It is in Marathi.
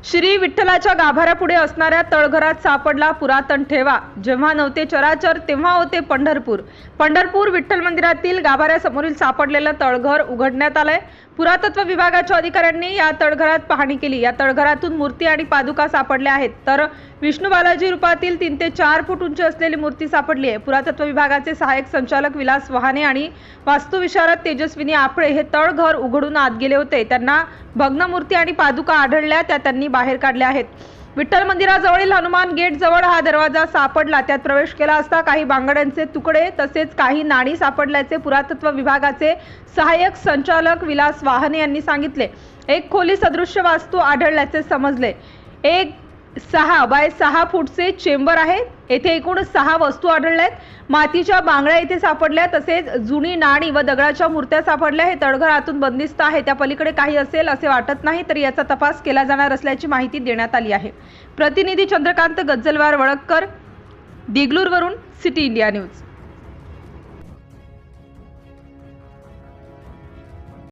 श्री विठ्ठलाच्या गाभाऱ्यापुढे असणाऱ्या तळघरात सापडला पुरातन ठेवा। जेव्हा नव्हते चराचर तेव्हा होते पंढरपूर। पंढरपूर विठ्ठल मंदिरातील गाभाऱ्यासमोरील सापडलेलं तळघर उघडण्यात आलंय। पुरातत्व विभागाच्या अधिकाऱ्यांनी या तळघरात पाहणी केली। या तळघरातून मूर्ती आणि पादुका सापडल्या आहेत, तर विष्णू बालाजी रूपातील 3 ते 4 फूट उंची असलेली मूर्ती सापडली आहे। पुरातत्व विभागाचे सहाय्यक संचालक विलास वहाने आणि वास्तुविशारद तेजस्विनी आपळे हे तळघर उघडून आत गेले होते। त्यांना भग्न मूर्ती आणि पादुका आढळल्या, त्या त्यांनी बाहेर काढल्या आहेत। विठ्ठल मंदिराजवळील हनुमान गेट जवळ हा दरवाजा सापडला, त्यात प्रवेश केला असता काही बांगड्यांचे तुकडे तसेच काही नाणी सापडल्याचे पुरातत्व विभागाचे सहाय्यक संचालक विलास वहाने यांनी सांगितले। एक खोली सदृश्य वास्तू आढळल्याचे समजले। एक 6 बाय 6 फूटचे चेंबर आहे। येथे एकूण 6 वस्तू आढळल्या आहेत। मातीच्या बांगड्या इथे सापडल्या, तसेच जुनी नाणी व दगडाच्या मूर्त्या सापडल्या। हे तळघर आतून बंदिस्त आहे, त्या पलीकडे काही असेल असे वाटत नाही, तरी याचा तपास केला जाणार असल्याची माहिती देण्यात आली आहे। प्रतिनिधी चंद्रकांत गज्जलवार वळककर, देगलूरवरून सिटी इंडिया न्यूज।